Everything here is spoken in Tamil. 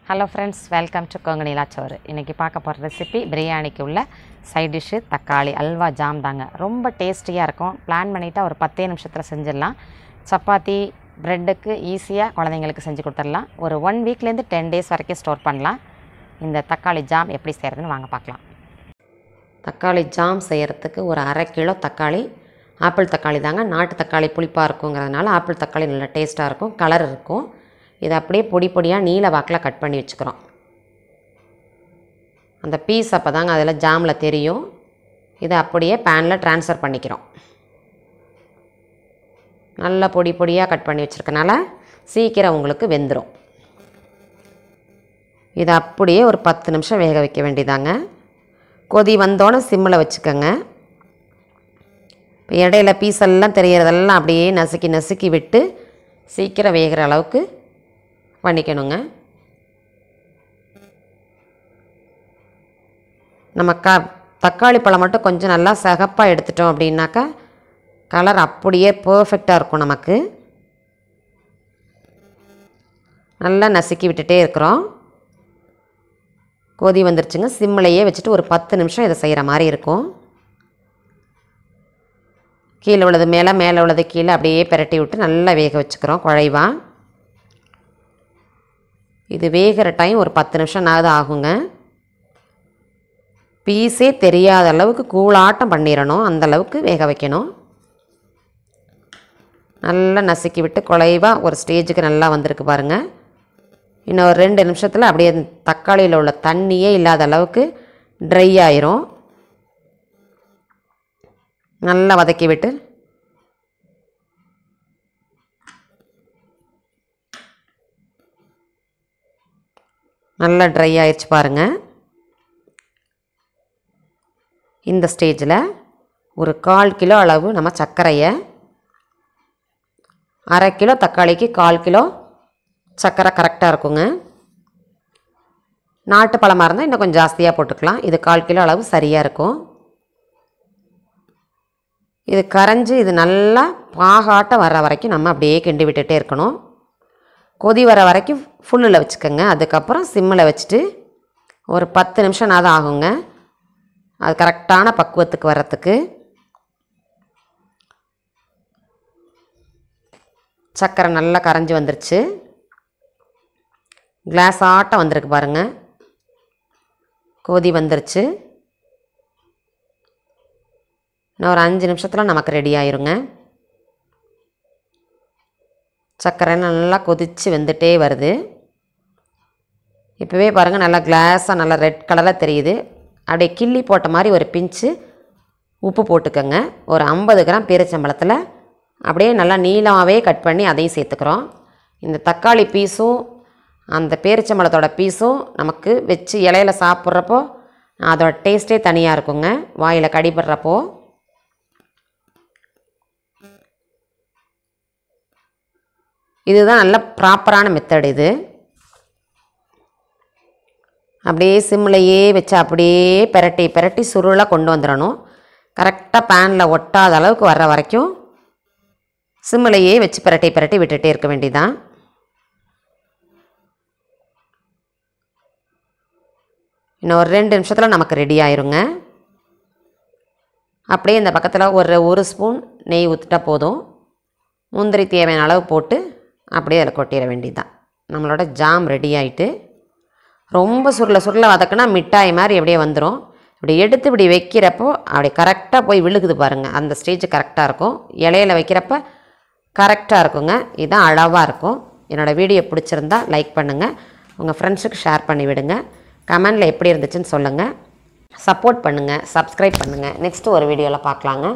Hello friends, welcome to Kongu Nila Soru. இன்னைக்கு பார்க்க போற ரெசிபி பிரியாணிக்கு உள்ள சைடு டிஷ் தக்காளி அல்வா ஜாம் தாங்க. ரொம்ப டேஸ்டியா இருக்கும். பிளான் பண்ணிட்டா ஒரு 10 நிமிஷத்துல செஞ்சிரலாம். சப்பாத்தி பிரெட்க்கு ஈஸியா குழந்தைகளுக்கு செஞ்சு கொடுத்துறலாம். ஒரு 1 வீக்ல இருந்து 10 டேஸ் வரைக்கும் ஸ்டோர் பண்ணலாம். இந்த தக்காளி ஜாம் எப்படி செய்யறதுன்னு வாங்க பார்க்கலாம். தக்காளி ஜாம் செய்யறதுக்கு ஒரு 1/2 கிலோ தக்காளி, ஆப்பிள் தக்காளி தாங்க. நாட்டு தக்காளி புளிப்பா இருக்கும்ங்கறதனால ஆப்பிள் தக்காளி நல்ல டேஸ்டா இருக்கும், கலர் இருக்கும். இதை அப்படியே பொடி பொடியாக நீல வாக்கில் கட் பண்ணி வச்சுக்கிறோம். அந்த பீஸ் அப்போ தாங்க அதில் ஜாமில் தெரியும். இதை அப்படியே பேனில் ட்ரான்ஸ்ஃபர் பண்ணிக்கிறோம். நல்லா பொடி பொடியாக கட் பண்ணி வச்சுருக்கனால சீக்கிரம் உங்களுக்கு வெந்துடும். இதை அப்படியே ஒரு 10 நிமிஷம் வேக வைக்க வேண்டியதாங்க. கொதி வந்தோன்னே சிம்மில் வச்சுக்கோங்க. இப்போ இடையில பீஸெல்லாம் தெரியறதெல்லாம் அப்படியே நசுக்கி நசுக்கி விட்டு சீக்கிரம் வேகிற அளவுக்கு பண்ணிக்கணுங்க. நம்ம தக்காளி பழம் மட்டும் கொஞ்சம் நல்லா சகப்பாக எடுத்துட்டோம் அப்படின்னாக்கா கலர் அப்படியே பர்ஃபெக்டாக இருக்கும். நமக்கு நல்லா நசுக்கி விட்டுட்டே இருக்கிறோம். கொதி வந்துருச்சுங்க. சிம்மிலையே வச்சுட்டு ஒரு 10 நிமிஷம் இதை செய்கிற மாதிரி இருக்கும். கீழே உள்ளது மேலே, மேலே உள்ளது கீழே அப்படியே பிரட்டி விட்டு நல்லா வேக வச்சுக்கிறோம் குழைவா. இது வேகிற டைம் ஒரு 10 நிமிஷம்னாவது ஆகுங்க. பீஸே தெரியாத அளவுக்கு கூழாட்டம் பண்ணிடணும், அந்தளவுக்கு வேக வைக்கணும். நல்லா நசுக்கி விட்டு குழைவா ஒரு ஸ்டேஜுக்கு நல்லா வந்திருக்கு பாருங்கள். இன்னும் ஒரு 2 நிமிஷத்தில் அப்படியே தக்காளியில் உள்ள தண்ணியே இல்லாத அளவுக்கு ட்ரை ஆயிரும். நல்லா வதக்கி விட்டு நல்லா ட்ரை ஆயிடுச்சு பாருங்கள். இந்த ஸ்டேஜில் ஒரு 1/4 கிலோ அளவு நம்ம சர்க்கரையை, 1/2 கிலோ தக்காளிக்கு 1/4 கிலோ சர்க்கரை கரெக்டாக இருக்குங்க. நாட்டு பழமாக இருந்தால் இன்னும் கொஞ்சம் ஜாஸ்தியாக போட்டுக்கலாம். இது 1/4 கிலோ அளவு சரியாக இருக்கும். இது கரைஞ்சி இது நல்லா பாகாட்டம் வர்ற வரைக்கும் நம்ம அப்படியே கிண்டி விட்டுட்டே இருக்கணும். கொதி வர வரைக்கும் ஃபுல்லில் வச்சுக்கோங்க. அதுக்கப்புறம் சிம்மில் வச்சுட்டு ஒரு 10 நிமிஷம்னாவது ஆகுங்க அது கரெக்டான பக்குவத்துக்கு வர்றதுக்கு. சர்க்கரை நல்லா கரைஞ்சி வந்துருச்சு. கிளாஸ் ஆட்டம் வந்திருக்கு பாருங்கள். கொதி வந்துருச்சு. இன்னும் ஒரு 5 நிமிஷத்தில் நமக்கு ரெடி ஆயிருங்க. சர்க்கரை நல்லா கொதித்து வெந்துட்டே வருது. இப்போவே பாருங்கள் நல்லா கிளாஸாக நல்லா ரெட் கலரில் தெரியுது. அப்படியே கிள்ளி போட்ட மாதிரி ஒரு பிஞ்சு உப்பு போட்டுக்கோங்க. ஒரு 50 கிராம் பேரிச்சம்பழத்தில் அப்படியே நல்லா நீளமாகவே கட் பண்ணி அதையும் சேர்த்துக்கிறோம். இந்த தக்காளி பீஸும் அந்த பேரிச்சம்பழத்தோட பீஸும் நமக்கு வச்சு இலையில சாப்பிட்றப்போ அதோட டேஸ்ட்டே தனியாக இருக்குங்க, வாயில் கடிபடுறப்போ. இதுதான் நல்ல ப்ராப்பரான மெத்தட். இது அப்படியே சிம்லையே வச்சு அப்படியே பிரட்டி பிரட்டி சுருளாக கொண்டு வந்துடணும். கரெக்டாக பேனில் ஒட்டாத அளவுக்கு வர்ற வரைக்கும் சிம்லையே வச்சு பிரட்டி பிரட்டி விட்டுட்டே இருக்க வேண்டியதான். இன்னும் ஒரு 2 நிமிஷத்தில் நமக்கு ரெடி ஆயிருங்க. அப்படியே இந்த பக்கத்தில் ஒரு ஸ்பூன் நெய் ஊற்றிட்டா போதும். முந்திரி தேவையான அளவு போட்டு அப்படியே அதில் கொட்டிட வேண்டியதுதான். நம்மளோட ஜாம் ரெடி ஆகிட்டு, ரொம்ப சுருளை சுருளை வதக்குனா மிட்டாய் மாதிரி அப்படியே வந்துடும். இப்படி எடுத்து இப்படி வைக்கிறப்போ அப்படி கரெக்டாக போய் விழுகுது பாருங்கள். அந்த ஸ்டேஜ் கரெக்டாக இருக்கும். இலையில வைக்கிறப்ப கரெக்டாக இருக்குங்க. இதுதான் அளவாக இருக்கும். என்னோடய வீடியோ பிடிச்சிருந்தா லைக் பண்ணுங்கள், உங்கள் ஃப்ரெண்ட்ஸுக்கு ஷேர் பண்ணி விடுங்க. கமெண்டில் எப்படி இருந்துச்சுன்னு சொல்லுங்கள். சப்போர்ட் பண்ணுங்கள், சப்ஸ்கிரைப் பண்ணுங்கள். நெக்ஸ்ட்டு ஒரு வீடியோவில் பார்க்கலாங்க.